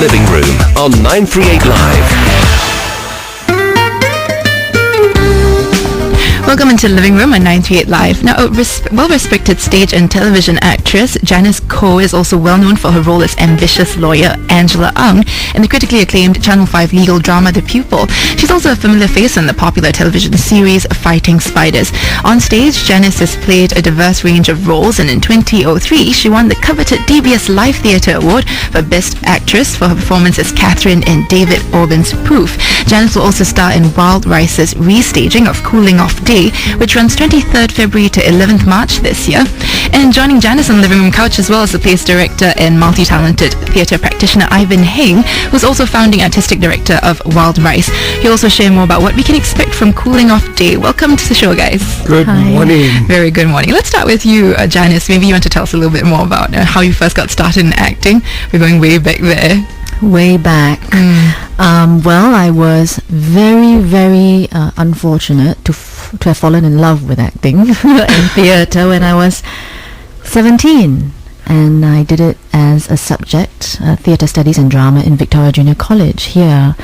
Living Room on 938 Live. Welcome into the Living Room on 938 Live. Now, a well-respected stage and television actress, Janice Koh is also well known for her role as ambitious lawyer Angela Ang in the critically acclaimed Channel 5 legal drama The Pupil. She's also a familiar face in the popular television series Fighting Spiders. On stage, Janice has played a diverse range of roles, and in 2003, she won the coveted DBS Live Theatre Award for Best Actress for her performance as Catherine in David Orban's Proof. Janice will also star in Wild Rice's restaging of Cooling Off Day, which runs 23rd February to 11th March this year. And joining Janice on the Living Room couch as well as the play's director and multi-talented theatre practitioner Ivan Heng, who's also founding artistic director of Wild Rice. He'll also share more about what we can expect from Cooling Off Day. Welcome to the show, guys. Good morning. Very good morning. Let's start with you, Janice. Maybe you want to tell us a little bit more about how you first got started in acting. We're going way back there. Way back. Well, I was very, very unfortunate to have fallen in love with acting and theatre when I was 17. And I did it as a subject, theatre studies and drama in Victoria Junior College here.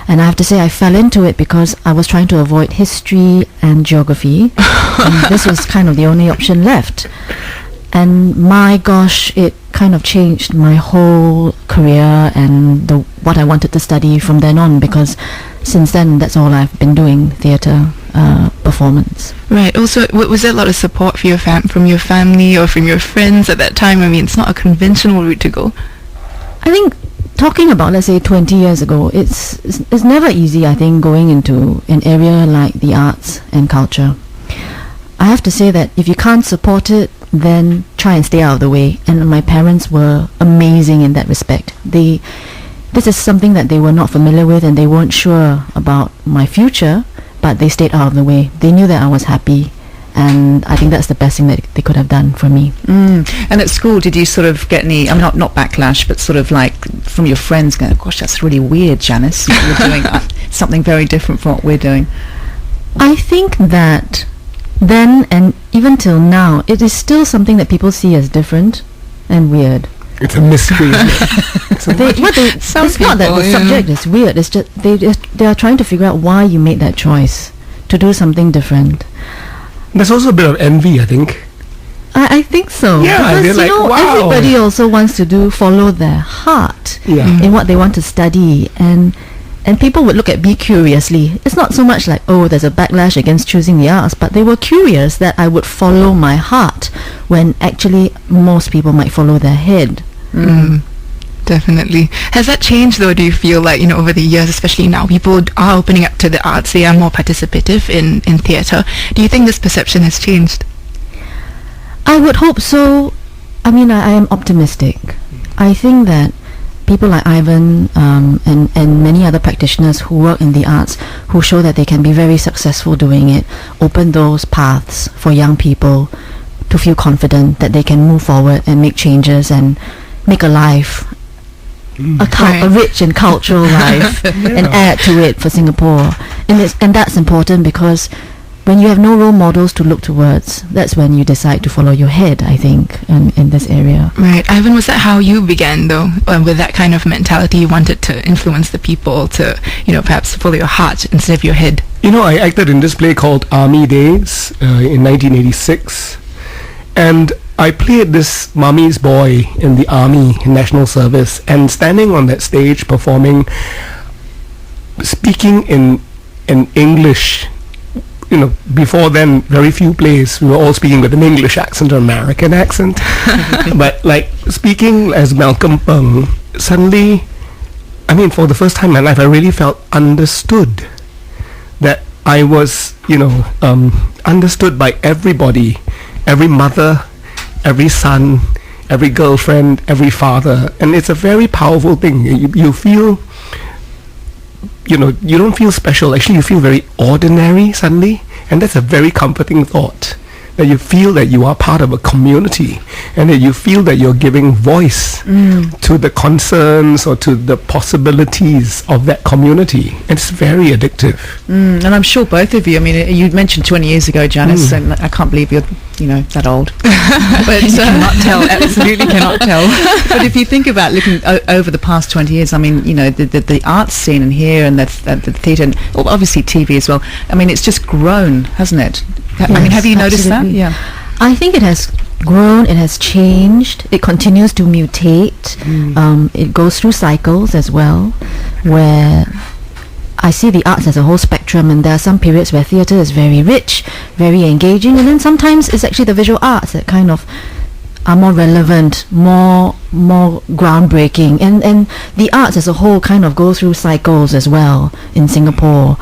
And I have to say I fell into it because I was trying to avoid history and geography. And this was kind of the only option left. And my gosh, it kind of changed my whole career and what I wanted to study from then on, because since then that's all I've been doing, theatre performance. Right. Also, was there a lot of support for from your family or from your friends at that time? I mean, it's not a conventional route to go. I think talking about, let's say, 20 years ago, it's never easy, I think, going into an area like the arts and culture. I have to say that if you can't support it, then try and stay out of the way. And my parents were amazing in that respect. This is something that they were not familiar with, and they weren't sure about my future, but they stayed out of the way. They knew that I was happy, and I think that's the best thing that they could have done for me. And at school, did you sort of get any, I mean, not backlash, but sort of like from your friends going, gosh, that's really weird, Janice, you're doing something very different from what we're doing? I think that then and even till now, it is still something that people see as different and weird. It's a mystery. It's not that the subject is weird. It's just they are trying to figure out why you made that choice to do something different. There's also a bit of envy, I think. I think so. Yeah, because, they're like, wow. Everybody also wants to follow their heart in what they want to study, and people would look at me curiously. It's not so much like, oh, there's a backlash against choosing the arts, but they were curious that I would follow my heart when actually most people might follow their head. Definitely. Has that changed though? Do you feel like, over the years, especially now, people are opening up to the arts, they are more participative in theatre? Do you think this perception has changed? I would hope so. I mean, I am optimistic. I think that people like Ivan and many other practitioners who work in the arts, who show that they can be very successful doing it, open those paths for young people to feel confident that they can move forward and make changes and make a life, a rich and cultural life, and add to it for Singapore. And that's important, because when you have no role models to look towards, that's when you decide to follow your head, I think, in this area. Right. Ivan, was that how you began, though, with that kind of mentality? You wanted to influence the people to, perhaps follow your heart instead of your head? I acted in this play called Army Days in 1986. And I played this mummy's boy in the Army National Service, and standing on that stage performing, speaking in English. Before then, very few plays, we were all speaking with an English accent or American accent. But like speaking as Malcolm Peng, suddenly, for the first time in my life, I really felt understood. That I was, understood by everybody, every mother, every son, every girlfriend, every father. And it's a very powerful thing. You feel, you don't feel special. Actually, you feel very ordinary suddenly. And that's a very comforting thought. That you feel that you are part of a community, and that you feel that you're giving voice to the concerns or to the possibilities of that community. It's very addictive. And I'm sure both of you, you mentioned 20 years ago, Janice, and I can't believe you're that old. But cannot tell. Absolutely cannot tell. But if you think about looking over the past 20 years, I mean, the arts scene in here and the theatre, and obviously TV as well. I mean, it's just grown, hasn't it? I mean, have you noticed that? absolutely. Yeah. I think it has grown, it has changed, it continues to mutate. It goes through cycles as well, where I see the arts as a whole spectrum, and there are some periods where theatre is very rich, very engaging, and then sometimes it's actually the visual arts that kind of are more relevant, more groundbreaking, and the arts as a whole kind of go through cycles as well in Singapore,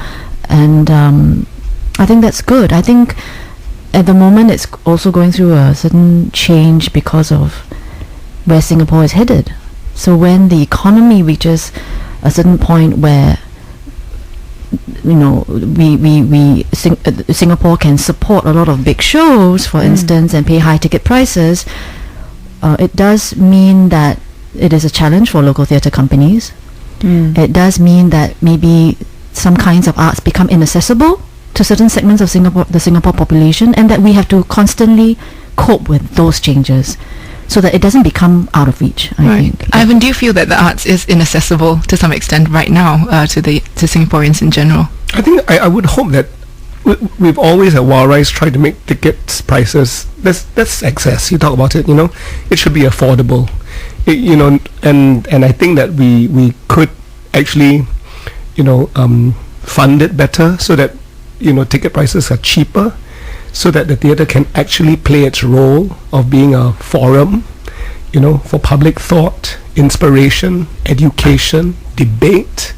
and I think that's good. I think at the moment it's also going through a certain change because of where Singapore is headed. So when the economy reaches a certain point where Singapore can support a lot of big shows, for instance, and pay high ticket prices, it does mean that it is a challenge for local theatre companies. It does mean that maybe some kinds of arts become inaccessible to certain segments of the Singapore population, and that we have to constantly cope with those changes so that it doesn't become out of reach, I think. Ivan, do you feel that the arts is inaccessible to some extent right now to Singaporeans in general? I think I would hope that we've always at Wild tried to make tickets prices, that's excess. You talk about it, it should be affordable. And I think that we could actually fund it better so that ticket prices are cheaper, so that the theatre can actually play its role of being a forum, for public thought, inspiration, education, debate,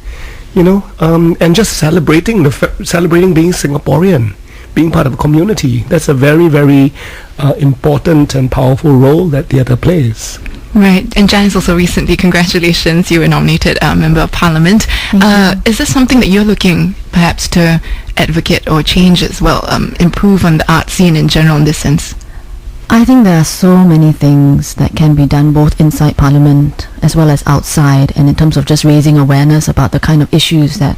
and just celebrating being Singaporean, being part of a community. That's a very, very important and powerful role that theatre plays. Right. And Janice, also recently, congratulations, you were nominated Member of Parliament. Is this something that you're looking perhaps to advocate or change as well, improve on the art scene in general in this sense? I think there are so many things that can be done both inside Parliament as well as outside, and in terms of just raising awareness about the kind of issues that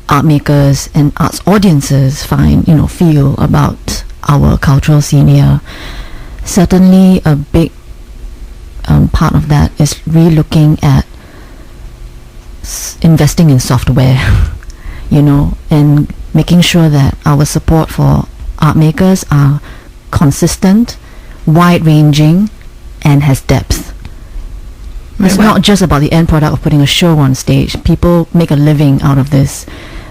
art makers and arts audiences feel about our cultural scene here. Certainly a big part of that is re-looking at investing in software, and making sure that our support for art makers are consistent, wide-ranging, and has depth. It's not just about the end product of putting a show on stage. People make a living out of this.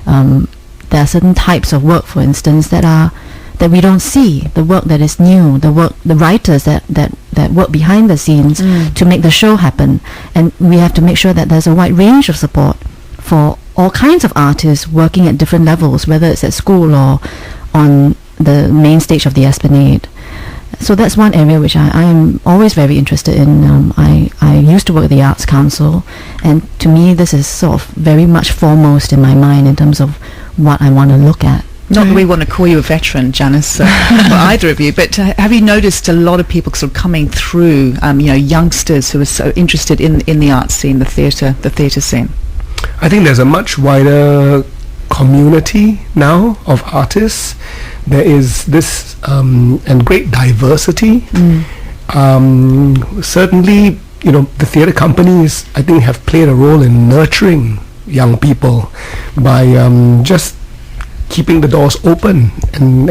There are certain types of work, for instance, that we don't see. The work that is new, the writers that work behind the scenes to make the show happen. And we have to make sure that there's a wide range of support for all kinds of artists working at different levels, whether it's at school or on the main stage of the Esplanade. So that's one area which I am always very interested in. I used to work at the Arts Council, and to me this is sort of very much foremost in my mind in terms of what I want to look at. Not that we want to call you a veteran, Janice, for either of you, but have you noticed a lot of people sort of coming through, youngsters who are so interested in the art scene, the theatre scene? I think there's a much wider community now of artists. There is this and great diversity. Certainly, the theatre companies, I think, have played a role in nurturing young people by just keeping the doors open and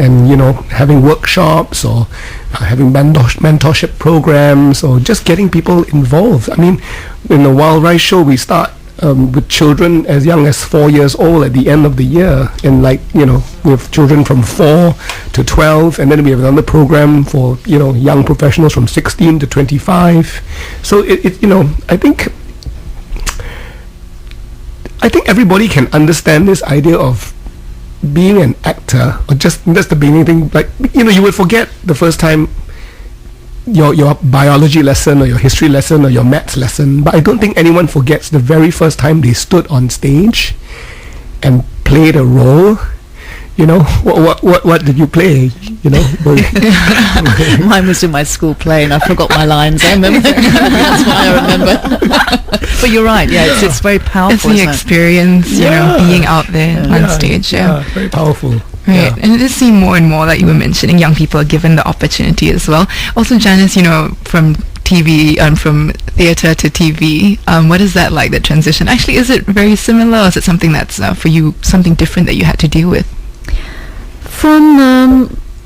having workshops or having mentorship programs or just getting people involved. I mean, in the Wild Rice show, we start with children as young as 4 years old at the end of the year, and we have children from 4 to 12, and then we have another program for young professionals from 16 to 25. So I think everybody can understand this idea of being an actor, or just the beginning thing. Like you would forget the first time your biology lesson or your history lesson or your maths lesson, but I don't think anyone forgets the very first time they stood on stage and played a role. What did you play? Mine was in my school play, and I forgot my lines. I remember. That's why I remember. But you're right. Yeah, it's very powerful. It's the experience, being out there on stage. Very powerful. Right, and it does seem more and more, like you were mentioning, young people are given the opportunity as well. Also, Janice, from TV and from theatre to TV, what is that like, that transition? Actually, is it very similar, or is it something that's for you something different that you had to deal with? From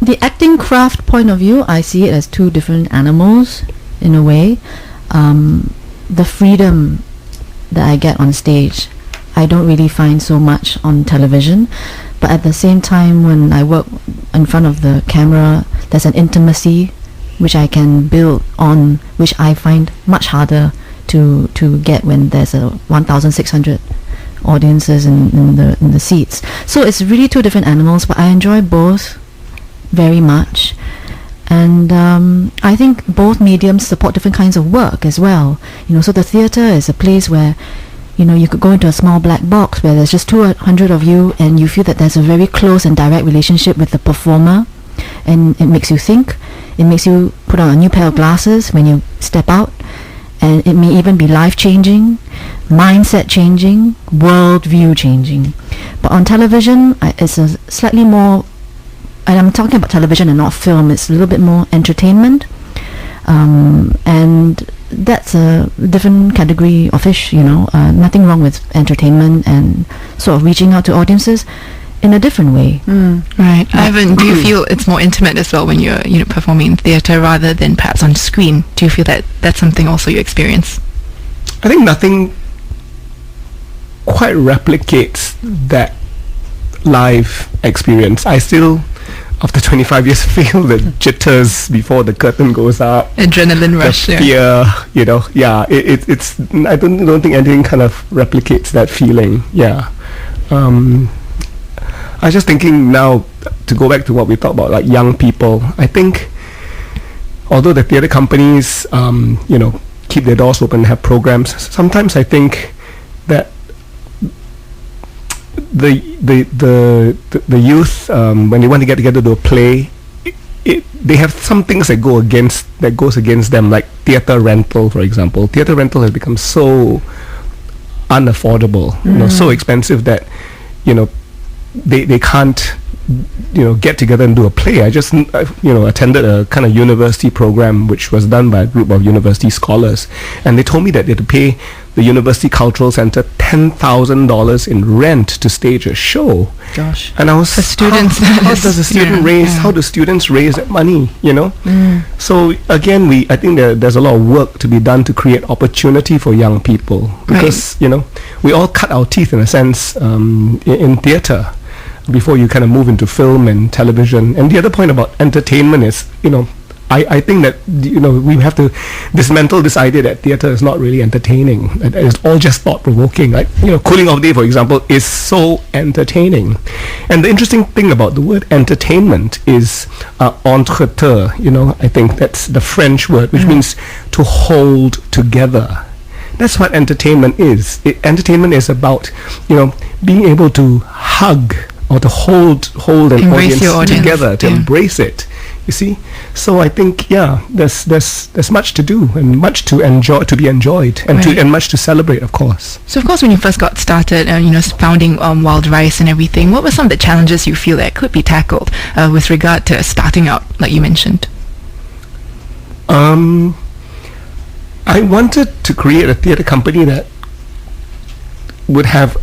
the acting craft point of view, I see it as two different animals in a way. The freedom that I get on stage, I don't really find so much on television. But at the same time, when I work in front of the camera, there's an intimacy which I can build on, which I find much harder to get when there's a 1,600 audiences in the seats. So it's really two different animals, but I enjoy both very much. And I think both mediums support different kinds of work as well. So the theatre is a place where you could go into a small black box where there's just 200 of you, and you feel that there's a very close and direct relationship with the performer, and it makes you think. It makes you put on a new pair of glasses when you step out, and it may even be life-changing, mindset-changing, world-view changing. But on television, it's a slightly more, and I'm talking about television and not film, it's a little bit more entertainment, and that's a different category of fish. Nothing wrong with entertainment and sort of reaching out to audiences in a different way. Right. Ivan, do you feel it's more intimate as well when you're performing in theatre rather than perhaps on screen? Do you feel that that's something also you experience? I think nothing quite replicates that live experience. I still, after 25 years, feel the jitters before the curtain goes up. Adrenaline rush. The fear, it's. I don't think anything kind of replicates that feeling. Yeah. I was just thinking now, to go back to what we talked about, like young people. I think, although the theatre companies, keep their doors open, have programs, sometimes I think that the youth, when they want to get together to a play, they have some things that goes against them, like theatre rental, for example. Theatre rental has become so unaffordable, so expensive that they can't get together and do a play. I just attended a kind of university program which was done by a group of university scholars, and they told me that they had to pay the University Cultural Centre $10,000 in rent to stage a show. Gosh. And I was, for students, how does a student raise? How do students raise that money? So again, I think there's a lot of work to be done to create opportunity for young people, because we all cut our teeth in a sense in theatre before you kind of move into film and television. And the other point about entertainment is, I think that we have to dismantle this idea that theatre is not really entertaining. It's all just thought-provoking. Like Cooling Off Day, for example, is so entertaining. And the interesting thing about the word entertainment is entretien. I think that's the French word, which means to hold together. That's what entertainment is. Entertainment is about being able to hug or to hold an audience together, to embrace it. You see, so I think there's much to do and much to enjoy, to be enjoyed, and and much to celebrate, of course. So, of course, when you first got started, founding Wild Rice and everything, what were some of the challenges you feel that could be tackled with regard to starting out, like you mentioned? I wanted to create a theatre company that would have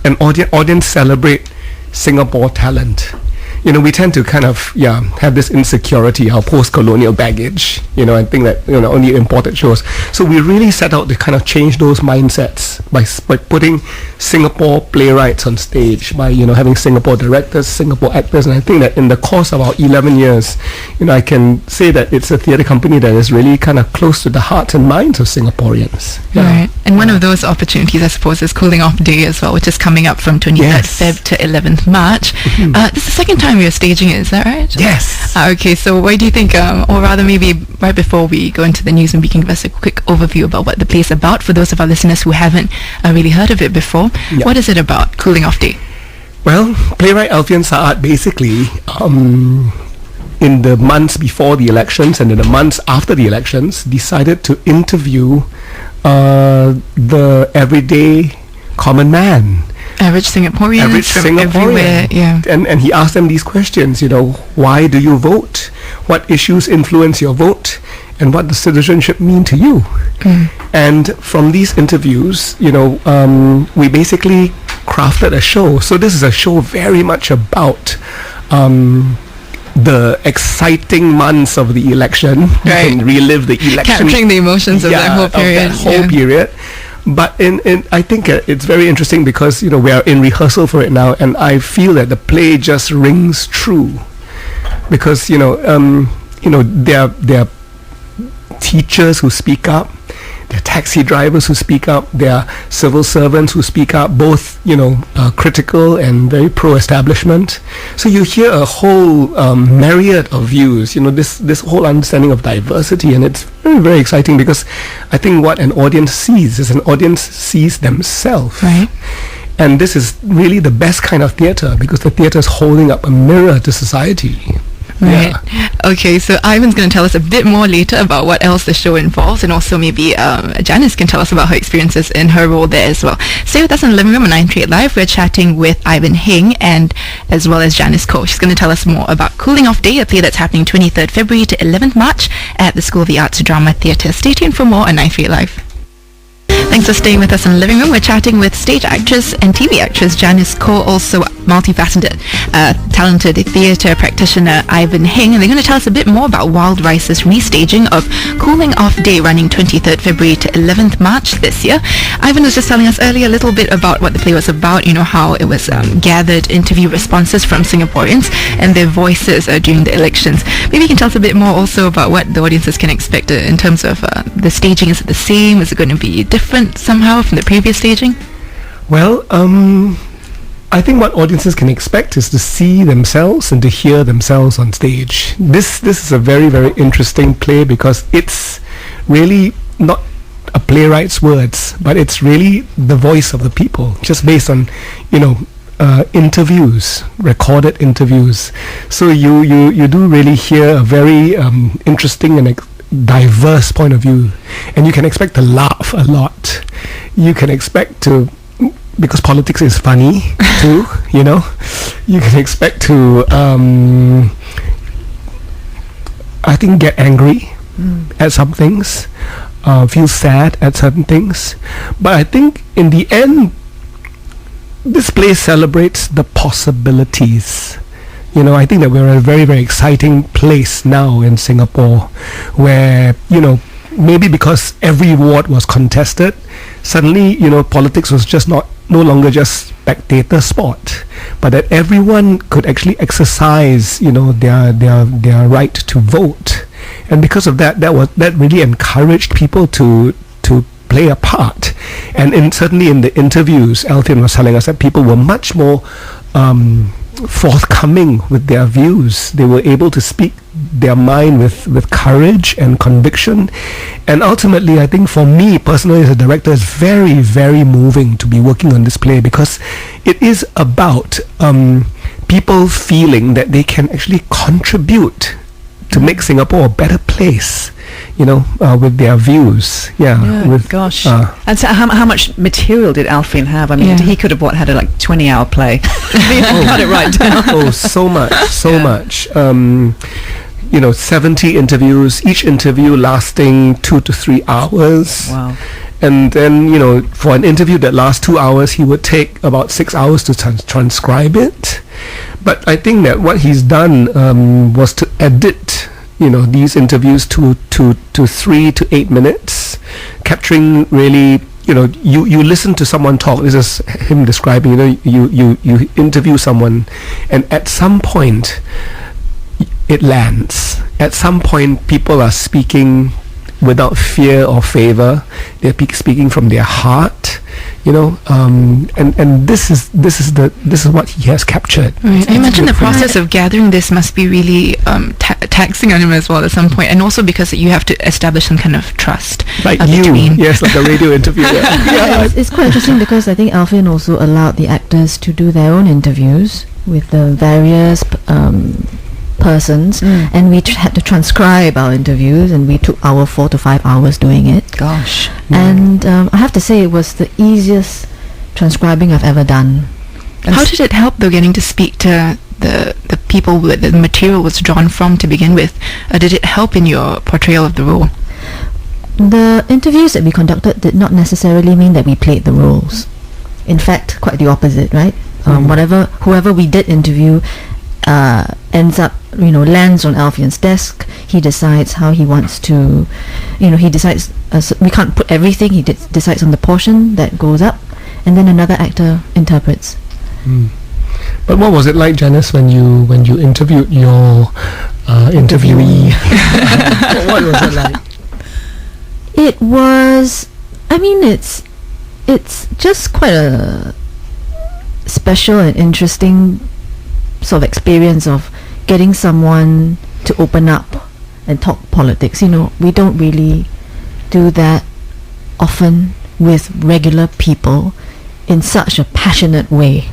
an audience celebrate Singapore talent. We tend to kind of have this insecurity, our post-colonial baggage, and think that only imported shows. So we really set out to kind of change those mindsets by putting Singapore playwrights on stage, by having Singapore directors, Singapore actors. And I think that in the course of our 11 years, I can say that it's a theatre company that is really kind of close to the hearts and minds of Singaporeans. Right. And one of those opportunities, I suppose, is Cooling Off Day as well, which is coming up from 23rd Feb to 11th March. This is the second time you're staging it, is that right? Yes. Okay, so why do you think, or rather maybe right before we go into the news, and we can give us a quick overview about what the play is about for those of our listeners who haven't really heard of it before. What is it about, Cooling Off Day? Well, playwright Alfian Saad basically, in the months before the elections and in the months after the elections, decided to interview the everyday common man. Average Singaporeans from everywhere. Yeah. And he asked them these questions, why do you vote? What issues influence your vote? And what does citizenship mean to you? And from these interviews, we basically crafted a show. So this is a show very much about the exciting months of the election, right, and relive the election, capturing the emotions of that whole period. But I think it's very interesting because we are in rehearsal for it now, and I feel that the play just rings true because there are teachers who speak up, there are taxi drivers who speak up, there are civil servants who speak up, both critical and very pro-establishment. So you hear a whole myriad of views, this whole understanding of diversity, and it's very, very exciting because I think what an audience sees is an audience sees themselves. Right. And this is really the best kind of theatre because the theatre is holding up a mirror to society. Right. Yeah. Okay, so Ivan's going to tell us a bit more later about what else the show involves, and also maybe Janice can tell us about her experiences in her role there as well. Stay with us in the living room on 938 Live. We're chatting with Ivan Heng and as well as Janice Koh. She's going to tell us more about Cooling Off Day, a play that's happening 23rd February to 11th March at the School of the Arts Drama Theatre. Stay tuned for more on 938 Live. Thanks for staying with us in the living room. We're chatting with stage actress and TV actress Janice Koh, also multifaceted, talented theatre practitioner Ivan Heng, and they're going to tell us a bit more about Wild Rice's restaging of Cooling Off Day, running 23rd February to 11th March this year. Ivan was just telling us earlier a little bit about what the play was about, how it was gathered interview responses from Singaporeans and their voices during the elections. Maybe you can tell us a bit more also about what the audiences can expect in terms of the staging. Is it the same? Is it going to be different somehow from the previous staging? Well, I think what audiences can expect is to see themselves and to hear themselves on stage. This is a very, very interesting play because it's really not a playwright's words, but it's really the voice of the people, just based on, interviews, recorded interviews. So you do really hear a very interesting and diverse point of view, and you can expect to laugh a lot. You can expect to, because politics is funny too, you can expect to I think get angry at some things, feel sad at certain things, but I think in the end this play celebrates the possibilities. I think that we're at a very, very exciting place now in Singapore where, maybe because every ward was contested, suddenly, politics was just no longer just spectator sport, but that everyone could actually exercise, their right to vote. And because of that really encouraged people to play a part. And certainly in the interviews, Alfian was telling us that people were much more forthcoming with their views. They were able to speak their mind with courage and conviction. And ultimately, I think for me personally as a director, it's very, very moving to be working on this play because it is about people feeling that they can actually contribute to make Singapore a better place, with their views. Gosh. And so how much material did Alfian have? I mean, he could have had a 20-hour play. Cut it right down. Oh, so much. 70 interviews, each interview lasting 2 to 3 hours. Wow. And then, for an interview that lasts 2 hours, he would take about 6 hours to transcribe it. But I think that what he's done was to edit, these interviews to 3 to 8 minutes, capturing really, you listen to someone talk. This is him describing, you interview someone, and at some point, it lands. At some point, people are speaking without fear or favor. They're speaking from their heart, and this is what he has captured. Right. I imagine the process of gathering this must be really taxing on him as well at some point, and also because you have to establish some kind of trust. Like between. yes, like a radio interview. It's quite interesting because I think Alfian also allowed the actors to do their own interviews with the various persons, and we had to transcribe our interviews, and we took our 4 to 5 hours doing it. Gosh. And I have to say it was the easiest transcribing I've ever done. How did it help though, getting to speak to the people that the material was drawn from to begin with? Did it help in your portrayal of the role? The interviews that we conducted did not necessarily mean that we played the roles. In fact, quite the opposite, right? Whoever we did interview ends up, lands on Alfion's desk. He decides how he wants to, he decides, we can't put everything, he decides on the portion that goes up, and then another actor interprets. But what was it like, Janice, when you interviewed your interviewee? What was it like? It was, it's just quite a special and interesting sort of experience of getting someone to open up and talk politics. We don't really do that often with regular people in such a passionate way.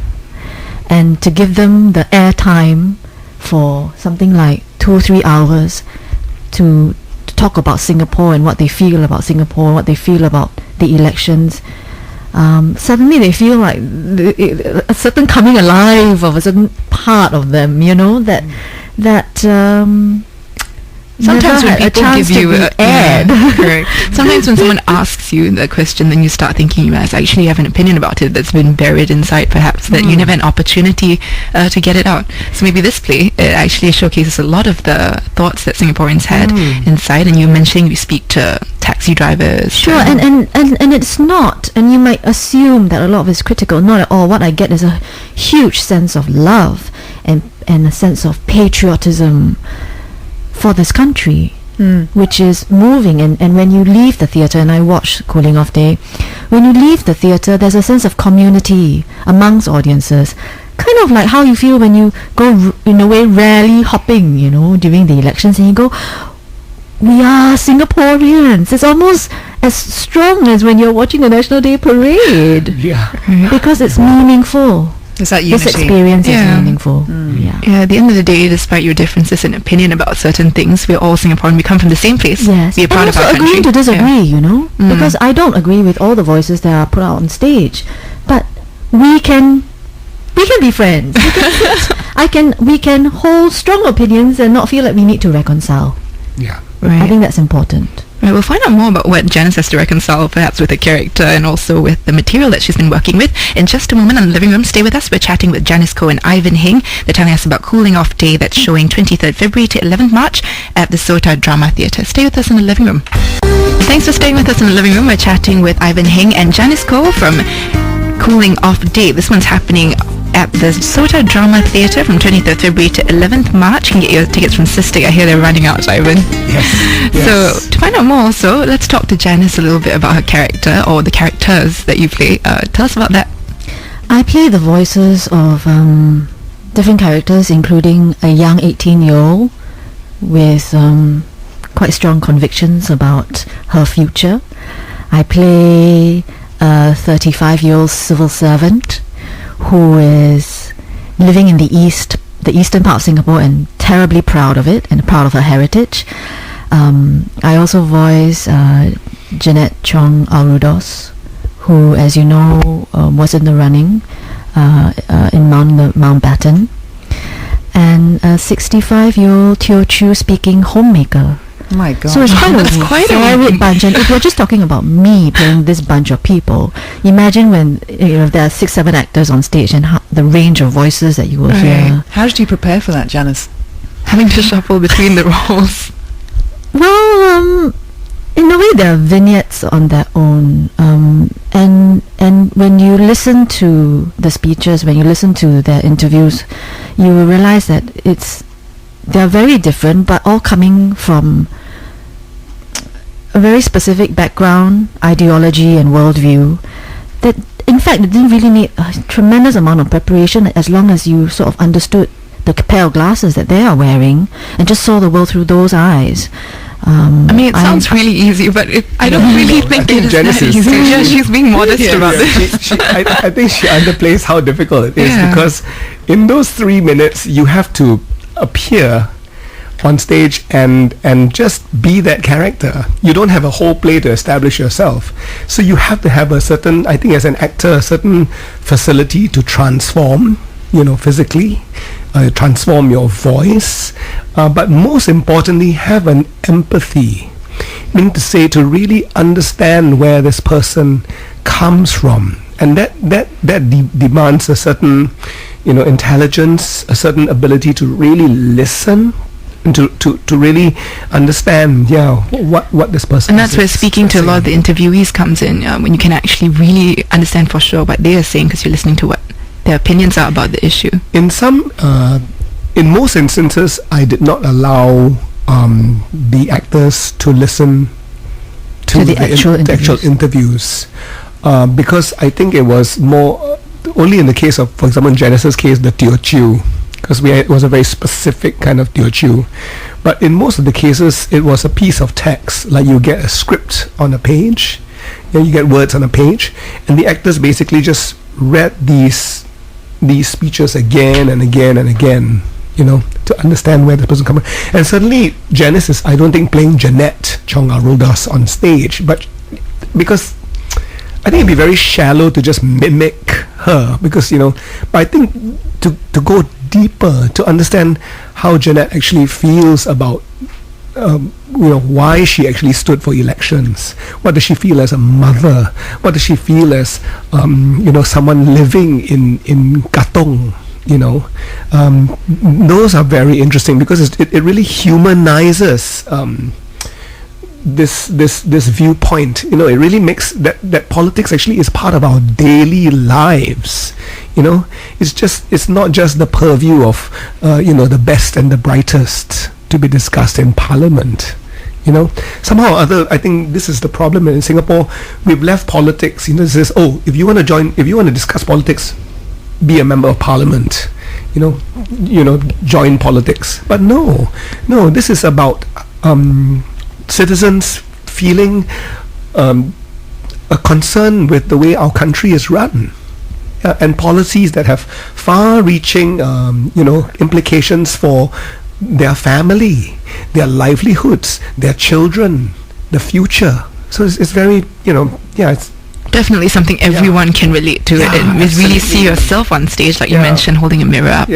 And to give them the airtime for something like 2 or 3 hours to talk about Singapore and what they feel about Singapore and what they feel about the elections, suddenly they feel like a certain coming alive of a certain part of them, Sometimes when never had a people chance give to you be aired. correct. Sometimes when someone asks you the question, then you start thinking you must actually have an opinion about it that's been buried inside, perhaps, that you never had an opportunity to get it out. So maybe this play, it actually showcases a lot of the thoughts that Singaporeans had inside. And you mentioning you speak to taxi drivers. Sure, and it's not, and you might assume that a lot of it's critical. Not at all. What I get is a huge sense of love and a sense of patriotism for this country, which is moving. And when you leave the theatre, and I watched Cooling Off Day, when you leave the theatre, there's a sense of community amongst audiences, kind of like how you feel when you go, in a way, rally hopping, during the elections, and you go, we are Singaporeans. It's almost as strong as when you're watching the National Day Parade. Yeah. Because it's meaningful. Is that unity? This experience is meaningful. Yeah, at the end of the day, despite your differences in opinion about certain things, we're all Singaporean. We come from the same place. Yes. We are proud and of also our country. agreeing to disagree, because I don't agree with all the voices that are put out on stage, but we can be friends. We can hold strong opinions and not feel like we need to reconcile. Yeah. Right. I think that's important. Right, we'll find out more about what Janice has to reconcile, perhaps with the character and also with the material that she's been working with in just a moment on the Living Room. Stay with us. We're chatting with Janice Koh and Ivan Heng. They're telling us about Cooling Off Day that's showing 23rd February to 11th March at the SOTA Drama Theatre. Stay with us in the Living Room. Thanks for staying with us in the Living Room. We're chatting with Ivan Heng and Janice Koh from Cooling Off Day. This one's happening at the SOTA Drama Theatre from 23rd February to 11th March. You can get your tickets from Sistig. I hear they're running out, Ivan. Yes. So to find out more also, let's talk to Janice a little bit about her character, or the characters that you play. Tell us about that. I play the voices of different characters, including a young 18-year-old with quite strong convictions about her future. I play a 35-year-old civil servant who is living in the eastern part of Singapore and terribly proud of it and proud of her heritage. I also voice Jeanette Chong Arudos, who, as you know, was in the running in Mountbatten, and a 65-year-old Teochew speaking homemaker. Oh my God. So it's quite That's quite a varied bunch. And if we're just talking about me playing this bunch of people, imagine when there are 6-7 actors on stage and the range of voices that you will hear. How did you prepare for that, Janice? Having to shuffle between the roles. Well, in a way, there are vignettes on their own, and when you listen to the speeches, when you listen to their interviews, you will realize that they're very different, but all coming from a very specific background, ideology, and worldview. That, in fact, it didn't really need a tremendous amount of preparation, as long as you sort of understood the pair of glasses that they are wearing and just saw the world through those eyes. It sounds really easy, but I don't really think it is Janice that is- easy. Yeah, she's being modest about this. I think she underplays how difficult it is, Yeah. because in those 3 minutes you have to appear on stage and just be that character. You don't have a whole play to establish yourself. So you have to have a certain, I think as an actor, a certain facility to transform, physically, transform your voice, but most importantly, have an empathy. Meaning to say, to really understand where this person comes from. And that demands a certain, intelligence, a certain ability to really listen, and to really understand, what this person. And that's where speaking to a lot of the interviewees comes in, when you can actually really understand for sure what they are saying, because you're listening to what their opinions are about the issue. In most instances, I did not allow the actors to listen to the actual interviews. Because I think it was more only in the case of, for example, in Janice's case, the Teochew, because it was a very specific kind of Teochew. But in most of the cases, it was a piece of text, like you get a script on a page, you get words on a page, and the actors basically just read these speeches again and again and again, to understand where the person comes from. And suddenly, Janice is, I don't think, playing Jeanette Chong Arodas on stage, but because I think it'd be very shallow to just mimic her, because but I think to go deeper, to understand how Jeanette actually feels about why she actually stood for elections. What does she feel as a mother? What does she feel as someone living in Katong? Those are very interesting, because it really humanizes this viewpoint. It really makes that politics actually is part of our daily lives. It's not just the purview of the best and the brightest to be discussed in Parliament. Somehow or other, I think this is the problem in Singapore. We've left politics. It says, if you want to discuss politics, be a member of Parliament. Join politics. But no, this is about citizens feeling a concern with the way our country is run, and policies that have far-reaching implications for their family, their livelihoods, their children, the future. So it's very, it's definitely something everyone can relate to, and really see yourself on stage, like you mentioned, holding a mirror up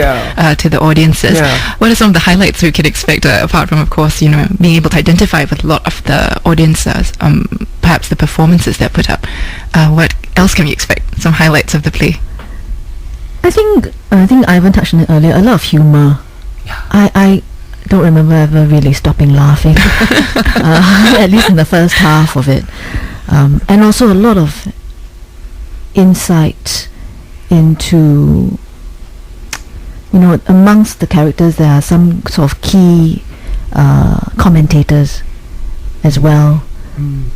to the audiences. What are some of the highlights we could expect, apart from, of course, being able to identify with a lot of the audiences, perhaps the performances they're put up? What else can we expect? Some highlights of the play? I think Ivan touched on it earlier. A lot of humor. I don't remember ever really stopping laughing, at least in the first half of it. And also a lot of insight into, amongst the characters there are some sort of key commentators as well,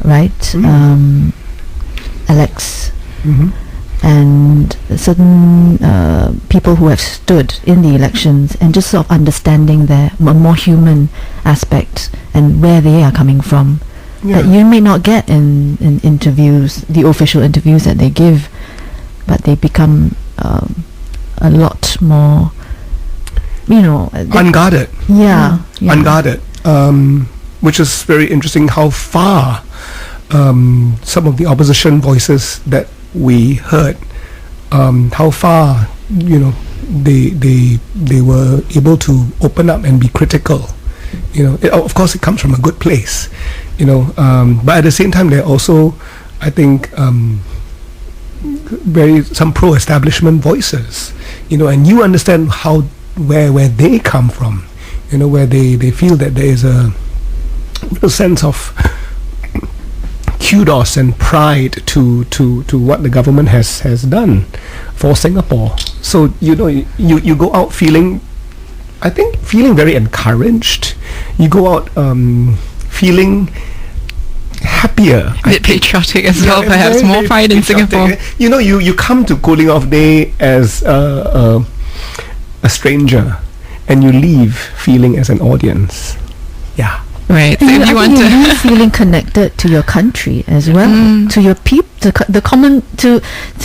right? Alex, and certain people who have stood in the elections, and just sort of understanding their more human aspect and where they are coming from. That you may not get in interviews, the official interviews that they give, but they become a lot more, unguarded. Unguarded, which is very interesting. How far some of the opposition voices that we heard, how far they were able to open up and be critical. Of course, it comes from a good place. But at the same time, there are also, I think, some pro-establishment voices, and you understand where they come from, where they feel that there is a real sense of kudos and pride to what the government has done for Singapore. So you go out feeling very encouraged. You go out feeling happier, a bit patriotic as well, perhaps more pride in Singapore. You come to Cooling Off Day as a stranger, and you leave feeling as an audience. Right. So if you want to feeling connected to your country as well, to your the common to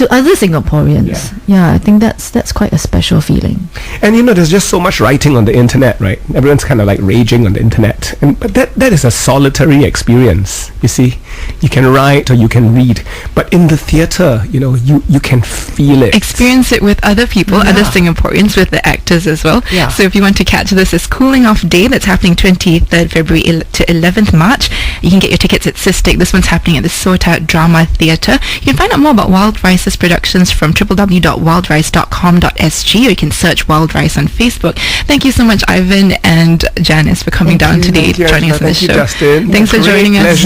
other Singaporeans. Yeah, I think that's quite a special feeling. And there's just so much writing on the internet, right? Everyone's kind of like raging on the internet, but that is a solitary experience. You see, you can write or you can read, but in the theatre, you can feel it, experience it with other people, other Singaporeans, with the actors as well. Yeah. So if you want to catch this Cooling Off Day that's happening 23rd February to 11th March, you can get your tickets at Cystic. This one's happening at the Sort Out Drama Theatre. You can find out more about Wild Rice's productions from www.wildrice.com.sg, or you can search Wild Rice on Facebook. Thank you so much, Ivan and Janice, for coming down today, joining us on the show. Justin. Thanks for joining us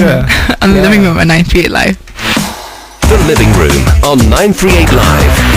on the Living Room on 938 Live. The Living Room on 938 Live.